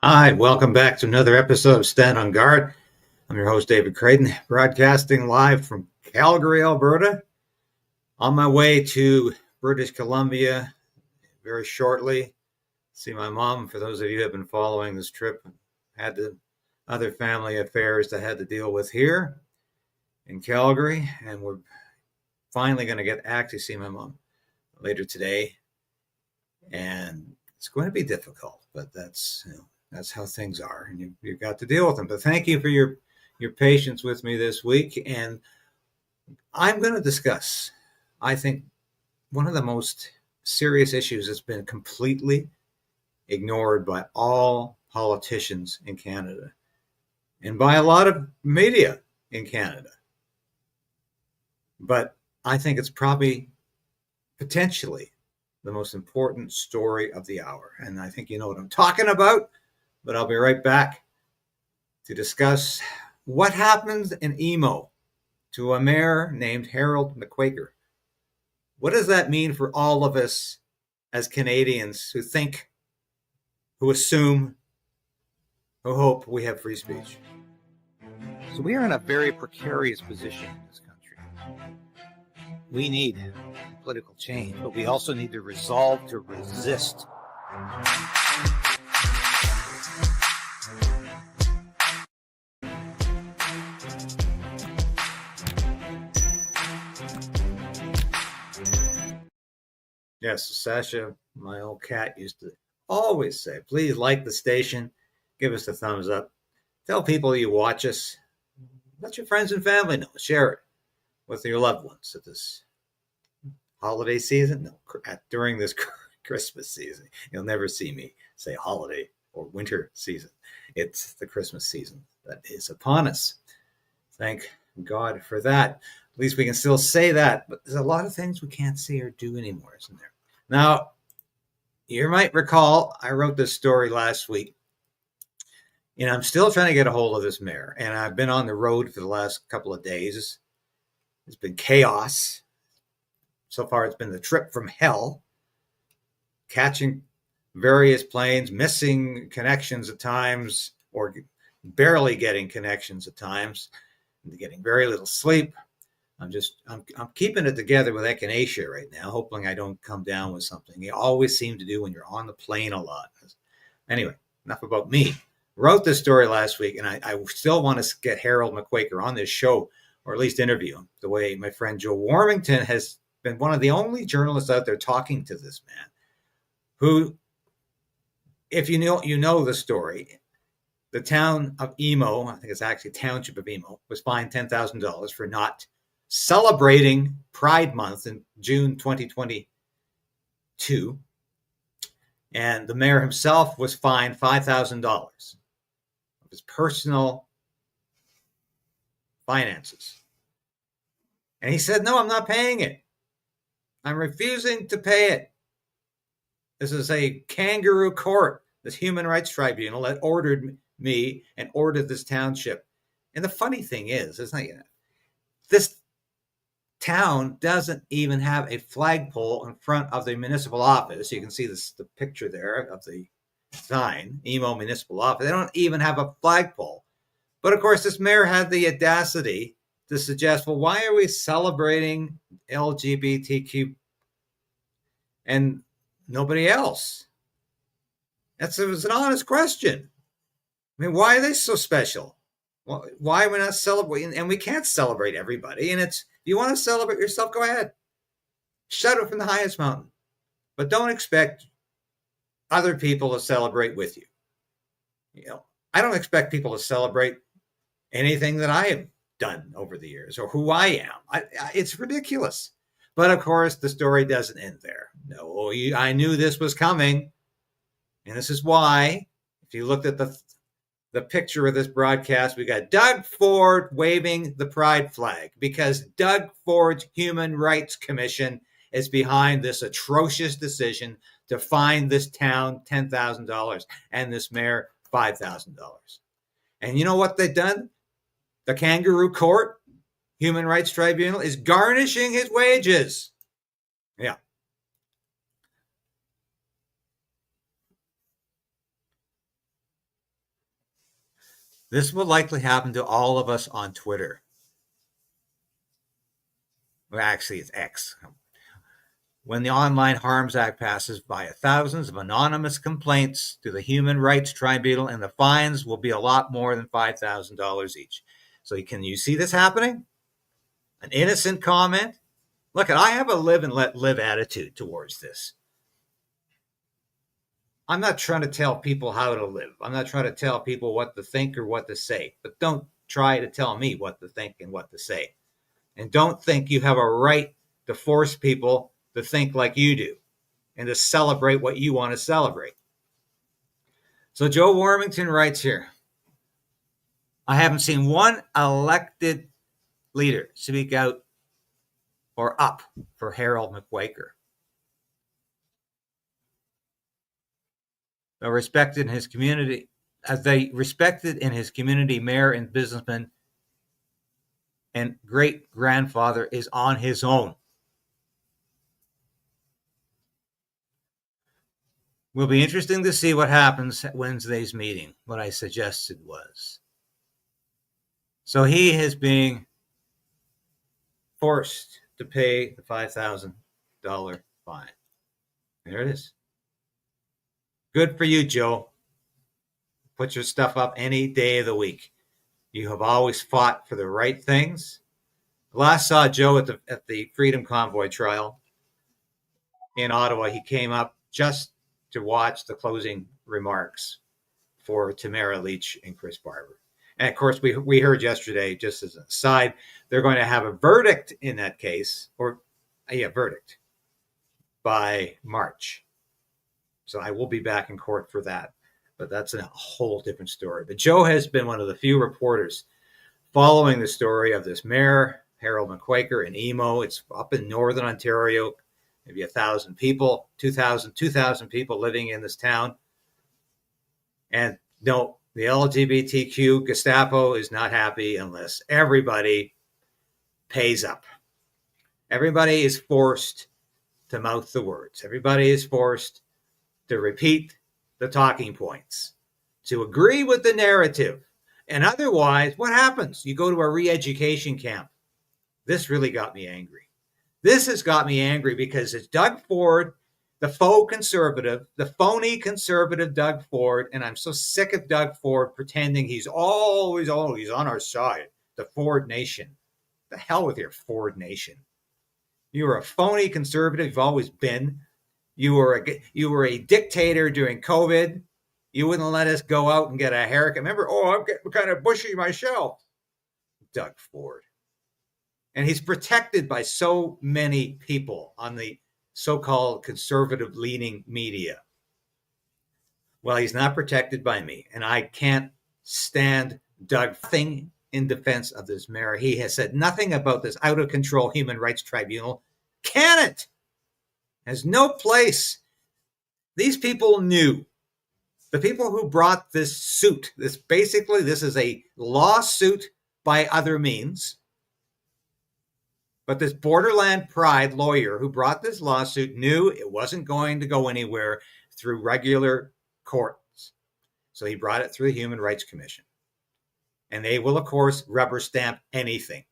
Hi, welcome back to another episode of Stand on Guard. I'm your host, David Krayden, broadcasting live from Calgary, Alberta. On my way to British Columbia very shortly. See my mom. For those of you who have been following this trip, had the other family affairs that I had to deal with here in Calgary, and we're finally going to get actually see my mom later today. And it's going to be difficult, but that's how things are, and you've got to deal with them. But thank you for your patience with me this week. And I'm going to discuss, I think, one of the most serious issues that's been completely ignored by all politicians in Canada and by a lot of media in Canada. But I think it's probably potentially the most important story of the hour. And I think you know what I'm talking about. But I'll be right back to discuss what happened in Emo to a mayor named Harold McQuaker. What does that mean for all of us as Canadians who think, who assume, who hope we have free speech? So we are in a very precarious position in this country. We need political change, but we also need the resolve to resist. Yes, Sasha, my old cat, used to always say, please like the station, give us a thumbs up, tell people you watch us, let your friends and family know, share it with your loved ones at this holiday season. No, during this Christmas season. You'll never see me say holiday or winter season. It's the Christmas season that is upon us. Thank God for that. At least we can still say that, but there's a lot of things we can't see or do anymore, isn't there? Now, you might recall I wrote this story last week, and I'm still trying to get a hold of this mayor, and I've been on the road for the last couple of days. It's been chaos. So far, it's been the trip from hell, catching various planes, missing connections at times, or barely getting connections at times, getting very little sleep. I'm keeping it together with echinacea right now, hoping I don't come down with something. You always seem to do when you're on the plane a lot. Anyway, enough about me. Wrote this story last week, and I still want to get Harold McQuaker on this show, or at least interview him, the way my friend Joe Warmington has been one of the only journalists out there talking to this man, who, if you know the story, the town of Emo, I think it's actually township of Emo, was fined $10,000 for not celebrating Pride Month in June 2022. And the mayor himself was fined $5,000 of his personal finances. And he said, no, I'm not paying it. I'm refusing to pay it. This is a kangaroo court, this Human Rights Tribunal that ordered me and ordered this township. And the funny thing is, this town doesn't even have a flagpole in front of the municipal office. You can see the picture there of the sign, Emo Municipal Office. They don't even have a flagpole. But of course, this mayor had the audacity to suggest, well, why are we celebrating LGBTQ and nobody else? It was an honest question. I mean, why are they so special? Why are we not celebrating? And we can't celebrate everybody. And if you want to celebrate yourself, go ahead. Shout it from the highest mountain. But don't expect other people to celebrate with you. I don't expect people to celebrate anything that I have done over the years or who I am. It's ridiculous. But of course, the story doesn't end there. No, I knew this was coming. And this is why, if you looked at the picture of this broadcast, we got Doug Ford waving the pride flag, because Doug Ford's Human Rights Commission is behind this atrocious decision to fine this town $10,000 and this mayor $5,000. And you know what they've done? The kangaroo court, Human Rights Tribunal, is garnishing his wages. Yeah. This will likely happen to all of us on Twitter. Well, actually, it's X. When the Online Harms Act passes via thousands of anonymous complaints to the Human Rights Tribunal, and the fines will be a lot more than $5,000 each. So can you see this happening? An innocent comment? Look, I have a live and let live attitude towards this. I'm not trying to tell people how to live. I'm not trying to tell people what to think or what to say. But don't try to tell me what to think and what to say. And don't think you have a right to force people to think like you do and to celebrate what you want to celebrate. So Joe Warmington writes here, I haven't seen one elected leader speak out or up for Harold McQuaker. They're respected in his community, as they respected in his community mayor and businessman, and great grandfather is on his own. Will be interesting to see what happens at Wednesday's meeting. What I suggested was, so he is being forced to pay the $5,000 fine. There it is. Good for you, Joe. Put your stuff up any day of the week. You have always fought for the right things. Last saw Joe at the Freedom Convoy trial in Ottawa. He came up just to watch the closing remarks for Tamara Leach and Chris Barber. And of course, we heard yesterday, just as an aside, they're going to have a verdict in that case, verdict by March. So I will be back in court for that. But that's a whole different story. But Joe has been one of the few reporters following the story of this mayor, Harold McQuaker, in Emo. It's up in northern Ontario, maybe 1,000 people, 2,000 people living in this town. And no, the LGBTQ Gestapo is not happy unless everybody pays up. Everybody is forced to mouth the words. Everybody is forced to repeat the talking points, to agree with the narrative. And otherwise, what happens? You go to a re-education camp. This really got me angry. This has got me angry because it's Doug Ford, the faux conservative, the phony conservative Doug Ford, and I'm so sick of Doug Ford pretending he's always on our side, the Ford Nation. The hell with your Ford Nation. You are a phony conservative. You've always been. You were a dictator during COVID. You wouldn't let us go out and get a haircut. Remember, I'm getting kind of bushy myself. Doug Ford. And he's protected by so many people on the so-called conservative-leaning media. Well, he's not protected by me, and I can't stand Doug. Nothing in defense of this mayor. He has said nothing about this out-of-control Human Rights Tribunal. Can it? Has no place. These people knew. The people who brought this suit, this is a lawsuit by other means. But this Borderland Pride lawyer who brought this lawsuit knew it wasn't going to go anywhere through regular courts. So he brought it through the Human Rights Commission. And they will, of course, rubber stamp anything.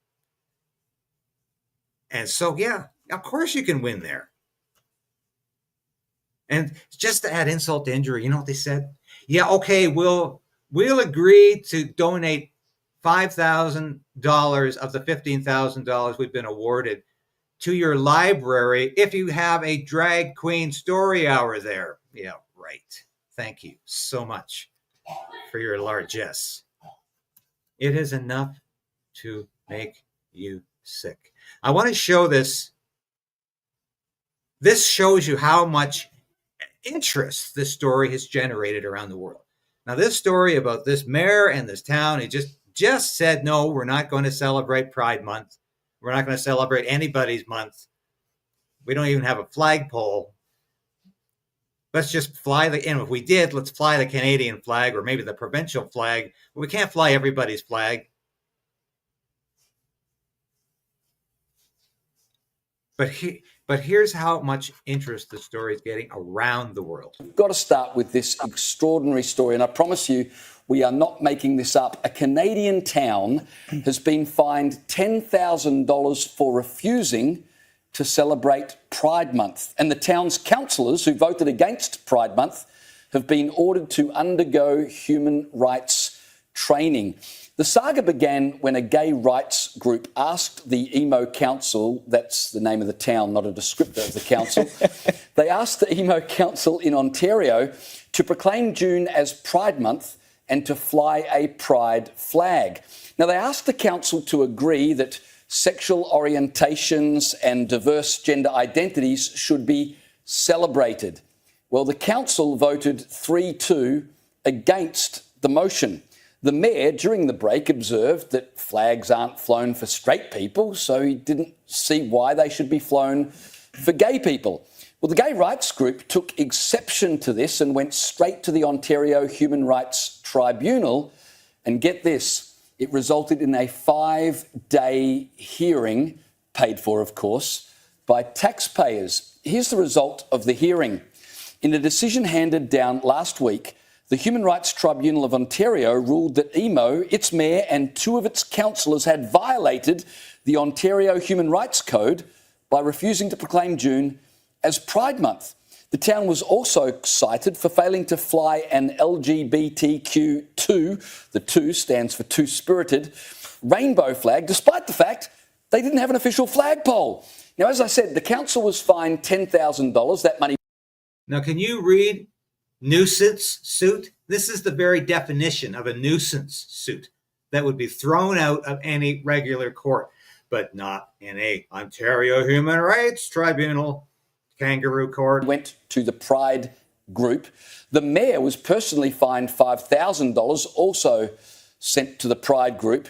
And so, yeah, of course you can win there. And just to add insult to injury, you know what they said? Yeah, okay, we'll agree to donate $5,000 of the $15,000 we've been awarded to your library if you have a drag queen story hour there. Yeah, right. Thank you so much for your largesse. It is enough to make you sick. I want to show this. This shows you how much interest this story has generated around the world. Now, this story about this mayor and this town, it just said, no, we're not going to celebrate Pride Month. We're not going to celebrate anybody's month. We don't even have a flagpole. Let's just fly and if we did, let's fly the Canadian flag or maybe the provincial flag. We can't fly everybody's flag. But But here's how much interest the story is getting around the world. We've got to start with this extraordinary story, and I promise you, we are not making this up. A Canadian town has been fined $10,000 for refusing to celebrate Pride Month. And the town's councillors who voted against Pride Month have been ordered to undergo human rights training. The saga began when a gay rights group asked the Emo Council, that's the name of the town, not a descriptor of the council, they asked the Emo Council in Ontario to proclaim June as Pride Month and to fly a pride flag. Now, they asked the council to agree that sexual orientations and diverse gender identities should be celebrated. Well, the council voted 3-2 against the motion. The mayor, during the break, observed that flags aren't flown for straight people, so he didn't see why they should be flown for gay people. Well, the gay rights group took exception to this and went straight to the Ontario Human Rights Tribunal. And get this, it resulted in a 5-day hearing, paid for, of course, by taxpayers. Here's the result of the hearing. In a decision handed down last week, the Human Rights Tribunal of Ontario ruled that Emo, its mayor and 2 of its councillors had violated the Ontario Human Rights Code by refusing to proclaim June as Pride Month. The town was also cited for failing to fly an LGBTQ2, the 2 stands for two-spirited, rainbow flag, despite the fact they didn't have an official flagpole. Now, as I said, the council was fined $10,000. That money... Now, can you read nuisance suit? This is the very definition of a nuisance suit that would be thrown out of any regular court, but not in a Ontario Human Rights Tribunal kangaroo court. Went to the Pride group. The mayor was personally fined $5,000, also sent to the Pride group.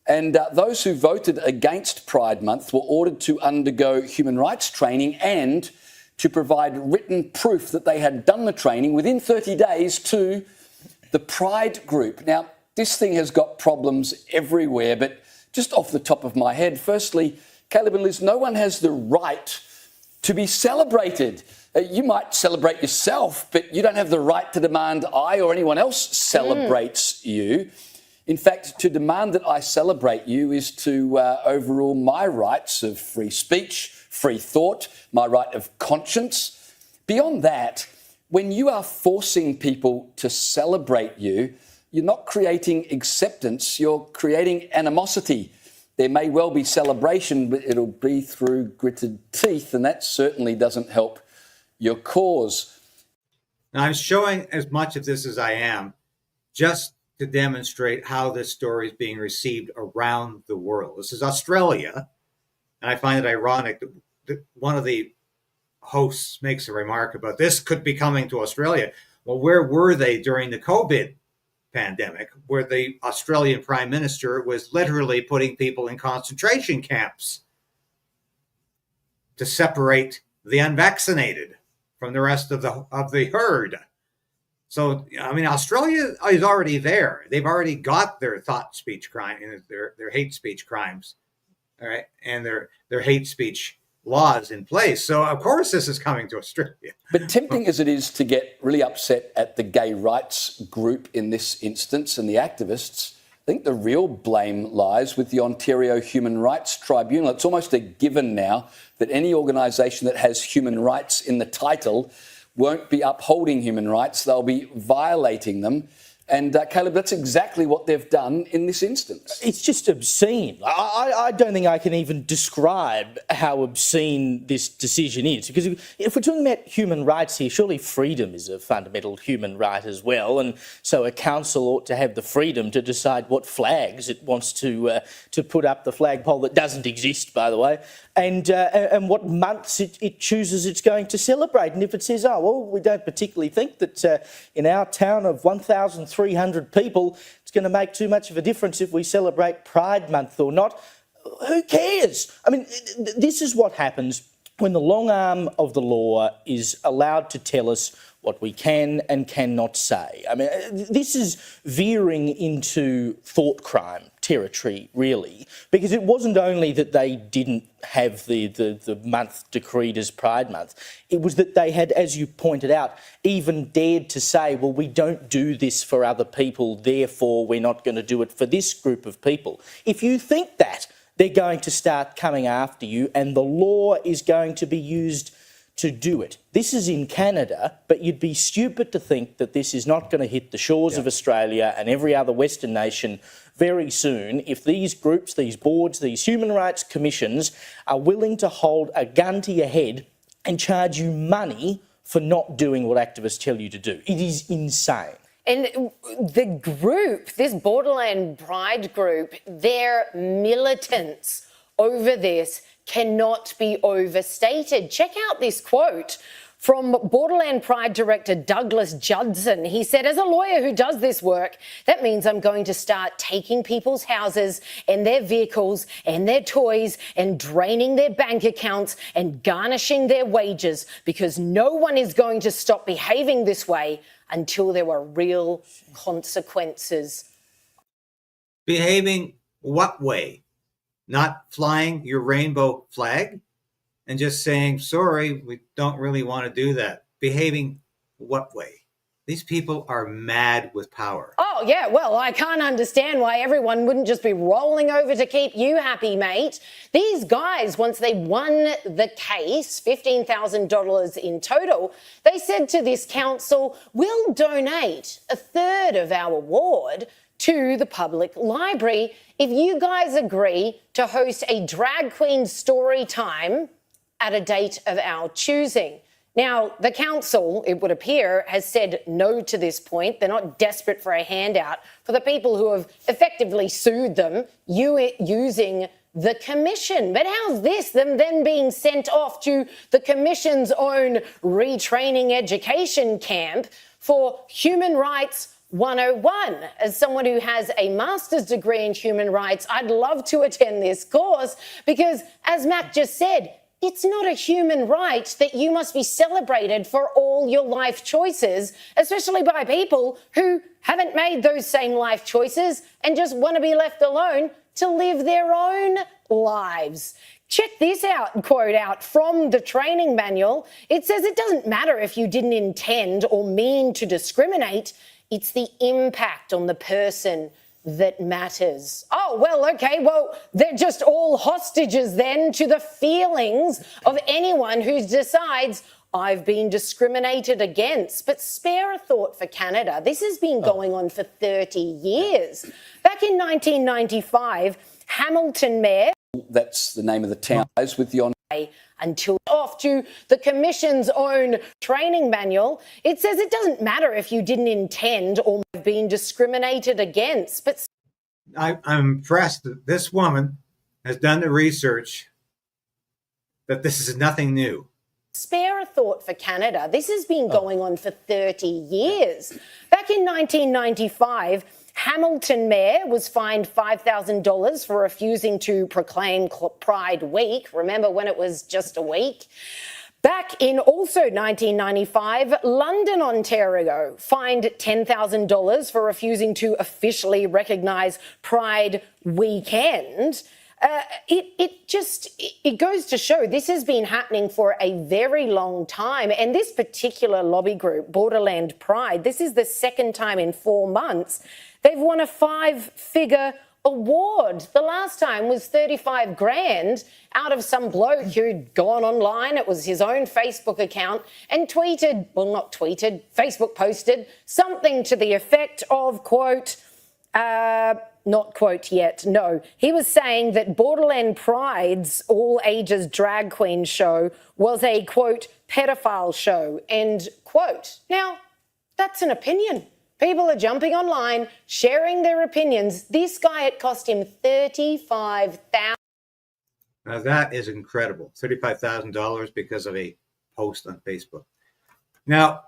And those who voted against Pride Month were ordered to undergo human rights training and to provide written proof that they had done the training within 30 days to the Pride group. Now, this thing has got problems everywhere, but just off the top of my head, firstly, Caleb and Liz, no one has the right to be celebrated. You might celebrate yourself, but you don't have the right to demand I or anyone else celebrates you. In fact, to demand that I celebrate you is to overrule my rights of free speech, free thought, my right of conscience. Beyond that, when you are forcing people to celebrate you, you're not creating acceptance, you're creating animosity. There may well be celebration, but it'll be through gritted teeth, and that certainly doesn't help your cause. Now, I'm showing as much of this as I am just to demonstrate how this story is being received around the world. This is Australia, and I find it ironic that one of the hosts makes a remark about this could be coming to Australia. Well, where were they during the COVID pandemic, where the Australian Prime Minister was literally putting people in concentration camps to separate the unvaccinated from the rest of the herd? So, I mean, Australia is already there. They've already got their thought speech crime, their hate speech crimes, all right, and their hate speech laws in place. So, of course, this is coming to Australia. But tempting as it is to get really upset at the gay rights group in this instance and the activists, I think the real blame lies with the Ontario Human Rights Tribunal. It's almost a given now that any organisation that has human rights in the title won't be upholding human rights, they'll be violating them. And Caleb, that's exactly what they've done in this instance. It's just obscene. I don't think I can even describe how obscene this decision is. Because if we're talking about human rights here, surely freedom is a fundamental human right as well. And so a council ought to have the freedom to decide what flags it wants to put up the flagpole that doesn't exist, by the way, and what months it chooses it's going to celebrate. And if it says, oh, well, we don't particularly think that in our town of 1,300 people, it's going to make too much of a difference if we celebrate Pride Month or not, who cares? I mean, this is what happens when the long arm of the law is allowed to tell us what we can and cannot say. I mean, this is veering into thought crime territory, really, because it wasn't only that they didn't have the month decreed as Pride Month, it was that they had, as you pointed out, even dared to say, well, we don't do this for other people, therefore we're not going to do it for this group of people. If you think that, they're going to start coming after you and the law is going to be used to do it. This is in Canada, but you'd be stupid to think that this is not going to hit the shores of Australia and every other Western nation very soon if these groups, these boards, these human rights commissions are willing to hold a gun to your head and charge you money for not doing what activists tell you to do. It is insane. And the group, this Borderland Pride group, their militance over this cannot be overstated. Check out this quote from Borderland Pride director Douglas Judson. He said, as a lawyer who does this work, that means I'm going to start taking people's houses and their vehicles and their toys and draining their bank accounts and garnishing their wages because no one is going to stop behaving this way until there are real consequences. Behaving what way? Not flying your rainbow flag and just saying, sorry, we don't really want to do that. Behaving what way? These people are mad with power. Oh, yeah, well, I can't understand why everyone wouldn't just be rolling over to keep you happy, mate. These guys, once they won the case, $15,000 in total, they said to this council, we'll donate a third of our award to the public library if you guys agree to host a drag queen story time at a date of our choosing. Now, the council, it would appear, has said no to this point. They're not desperate for a handout for the people who have effectively sued them using the commission. But how's this, them then being sent off to the commission's own retraining education camp for human rights 101. As someone who has a master's degree in human rights, I'd love to attend this course because, as Matt just said, it's not a human right that you must be celebrated for all your life choices, especially by people who haven't made those same life choices and just want to be left alone to live their own lives. Check this quote out from the training manual. It says it doesn't matter if you didn't intend or mean to discriminate. It's the impact on the person that matters. Oh, well, okay, well, they're just all hostages then to the feelings of anyone who decides I've been discriminated against. But spare a thought for Canada. This has been going on for 30 years. Back in 1995, Hamilton Mayor... That's the name of the town. As with the until off to the Commission's own training manual, it says it doesn't matter if you didn't intend or have been discriminated against. But I'm impressed that this woman has done the research that this is nothing new. spare a thought for Canada. This has been going on for 30 years. Back in 1995, Hamilton Mayor was fined $5,000 for refusing to proclaim Pride Week. Remember when it was just a week? Back in also 1995, London, Ontario fined $10,000 for refusing to officially recognise Pride Weekend. It goes to show this has been happening for a very long time. And this particular lobby group, Borderland Pride, this is the second time in 4 months they've won a 5-figure award. The last time was 35 grand out of some bloke who'd gone online. It was his own Facebook account and tweeted, well, not tweeted, Facebook posted something to the effect of, quote, not quote yet, no. He was saying that Borderland Pride's all ages drag queen show was a, quote, pedophile show, end quote. Now, that's an opinion. People are jumping online, sharing their opinions. This guy, it cost him $35,000. Now that is incredible. $35,000 because of a post on Facebook. Now,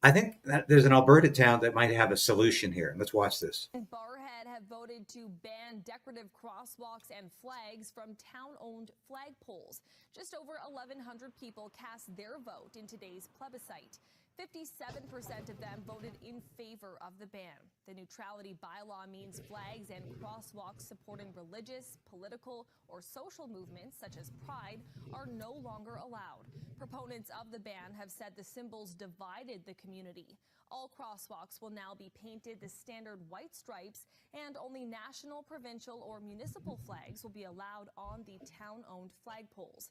I think that there's an Alberta town that might have a solution here. Let's watch this. Barrhead have voted to ban decorative crosswalks and flags from town-owned flagpoles. Just over 1,100 people cast their vote in today's plebiscite. 57% of them voted in favor of the ban. The neutrality bylaw means flags and crosswalks supporting religious, political, or social movements such as Pride are no longer allowed. Proponents of the ban have said the symbols divided the community. All crosswalks will now be painted the standard white stripes, and only national, provincial, or municipal flags will be allowed on the town-owned flagpoles.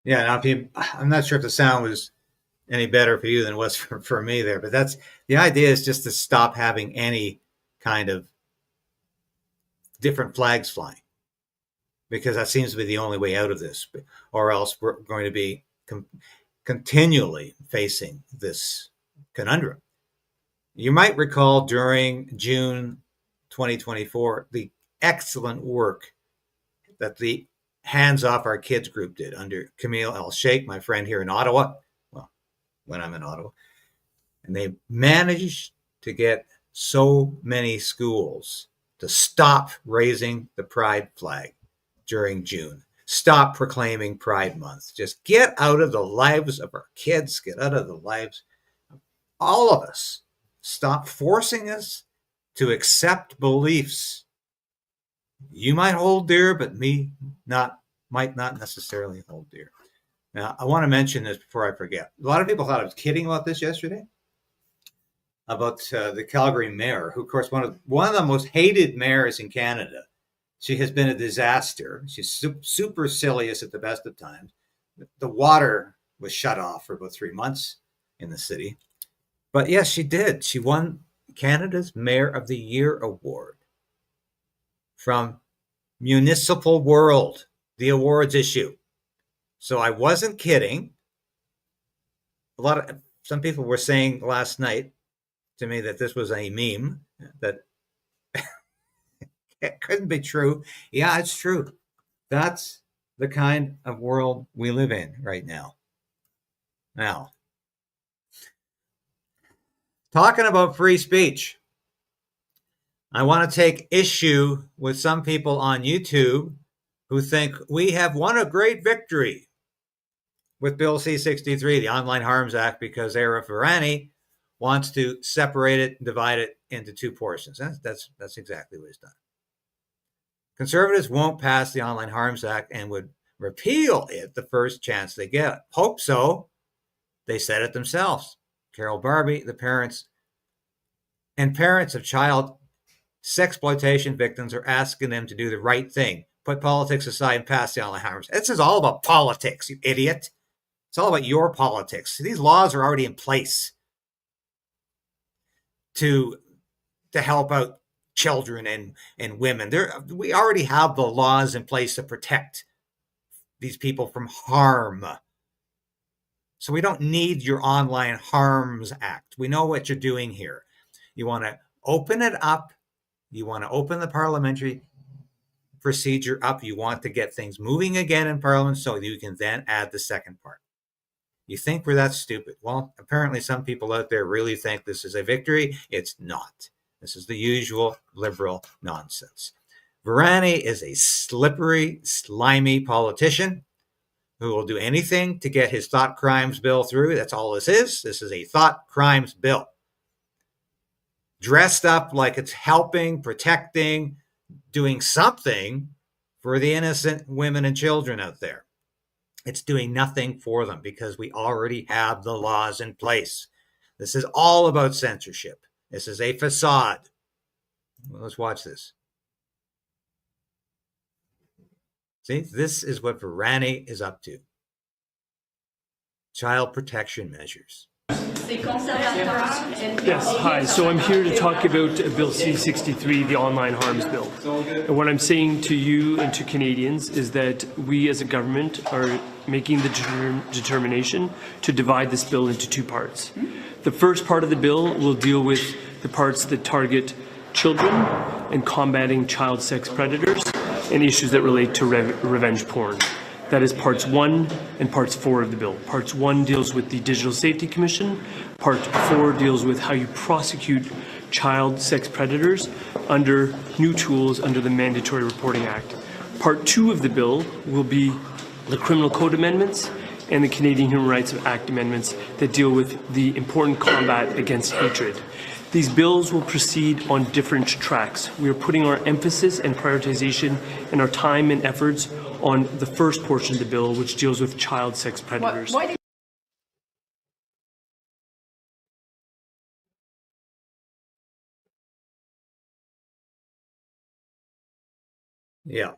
Yeah, now I'm not sure if the sound was any better for you than it was for me there, but that's the idea, is just to stop having any kind of different flags flying, because that seems to be the only way out of this, or else we're going to be continually facing this conundrum. You might recall during June 2024 the excellent work that the Hands Off Our Kids group did under Camille El-Sheikh, my friend here in Ottawa, well, when I'm in Ottawa, and they managed to get so many schools to stop raising the Pride flag during June. Stop proclaiming Pride Month. Just get out of the lives of our kids, get out of the lives of all of us. Stop forcing us to accept beliefs you might hold dear, but might not necessarily hold dear. Now, I want to mention this before I forget. A lot of people thought I was kidding about this yesterday, about the Calgary mayor, who, of course, one of the most hated mayors in Canada. She has been a disaster. She's supercilious at the best of times. The water was shut off for about 3 months in the city. But yes, she did. She won Canada's Mayor of the Year award from Municipal World, the awards issue. So I wasn't kidding. Some people were saying last night to me that this was a meme, that it couldn't be true. Yeah, it's true. That's the kind of world we live in right now. Now, talking about free speech, I want to take issue with some people on YouTube who think we have won a great victory with Bill C-63, the Online Harms Act, because Era Ferrani wants to separate it and divide it into two portions. That's exactly what he's done. Conservatives won't pass the Online Harms Act and would repeal it the first chance they get. Hope so. They said it themselves. Carol Barbie, the parents of child sexploitation victims are asking them to do the right thing. Put politics aside and pass the Online Harms Act. This is all about politics, you idiot. It's all about your politics. These laws are already in place to help out children and women. We already have the laws in place to protect these people from harm. So we don't need your Online Harms Act. We know what you're doing here. You want to open it up. You want to open the parliamentary procedure up. You want to get things moving again in Parliament so you can then add the second part. You think we're that stupid? Well, apparently some people out there really think this is a victory. It's not. This is the usual liberal nonsense. Ferrani is a slippery, slimy politician who will do anything to get his thought crimes bill through. That's all this is. This is a thought crimes bill. Dressed up like it's helping, protecting, doing something for the innocent women and children out there. It's doing nothing for them because we already have the laws in place. This is all about censorship. This is a facade. Well, let's watch this. See, this is what Ferrani is up to. Child protection measures. Yes, hi. So I'm here to talk about Bill C-63, the Online Harms Bill. And what I'm saying to you and to Canadians is that we as a government are making the determination to divide this bill into two parts. The first part of the bill will deal with the parts that target children and combating child sex predators and issues that relate to revenge porn. That is parts 1 and parts 4 of the bill. Parts 1 deals with the Digital Safety Commission. Part 4 deals with how you prosecute child sex predators under new tools under the Mandatory Reporting Act. Part 2 of the bill will be the Criminal Code amendments and the Canadian Human Rights Act amendments that deal with the important combat against hatred. These bills will proceed on different tracks. We are putting our emphasis and prioritization and our time and efforts on the first portion of the bill, which deals with child sex predators. Yeah.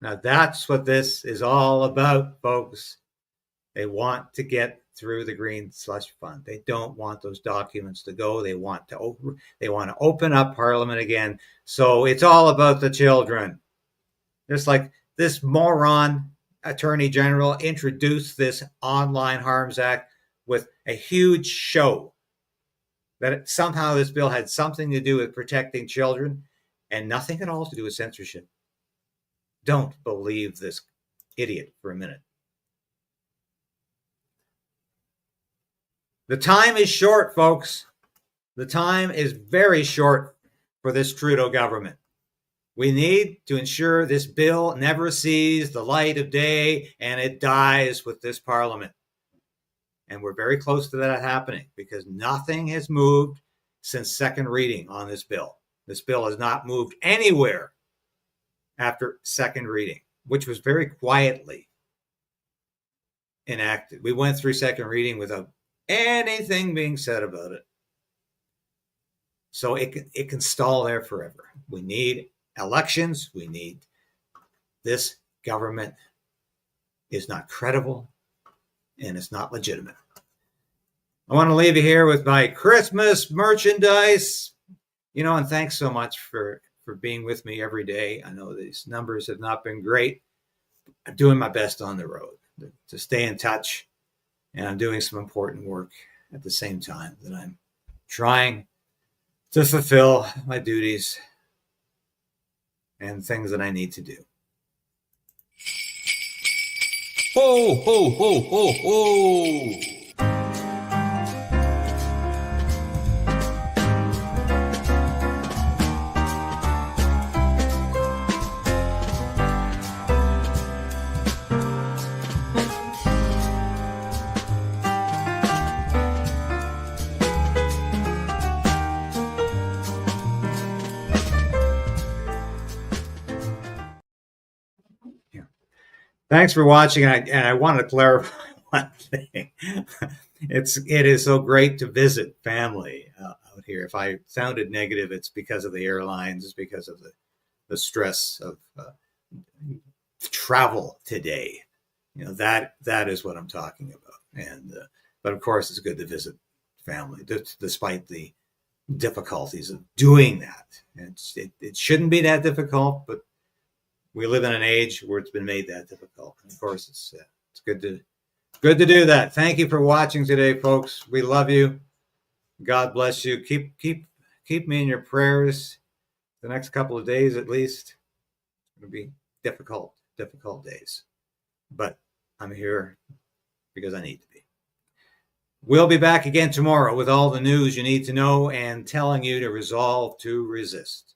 Now that's what this is all about, folks. They want to get through the Green Slush Fund. They don't want those documents to go. They want to open up Parliament again. So it's all about the children. Just like this moron Attorney General introduced this Online Harms Act with a huge show that somehow this bill had something to do with protecting children and nothing at all to do with censorship. Don't believe this idiot for a minute. The time is short, folks. The time is very short for this Trudeau government. We need to ensure this bill never sees the light of day and it dies with this Parliament. And we're very close to that happening because nothing has moved since second reading on this bill. This bill has not moved anywhere after second reading, which was very quietly enacted. We went through second reading without anything being said about it. So it can stall there forever. We need elections. We need this government is not credible and it's not legitimate. I want to leave you here with my Christmas merchandise. And thanks so much for being with me every day. I know these numbers have not been great. I'm doing my best on the road to stay in touch, and I'm doing some important work at the same time that I'm trying to fulfill my duties and things that I need to do. Ho, ho, ho, ho, ho! Thanks for watching, and I wanted to clarify one thing. It is so great to visit family out here. If I sounded negative, it's because of the airlines, it's because of the stress of travel today. That is what I'm talking about. And but of course, it's good to visit family, despite the difficulties of doing that. It shouldn't be that difficult, but we live in an age where it's been made that difficult. And of course, it's good to do that. Thank you for watching today, folks. We love you. God bless you. Keep me in your prayers the next couple of days at least. It's going to be difficult days. But I'm here because I need to be. We'll be back again tomorrow with all the news you need to know and telling you to resolve to resist.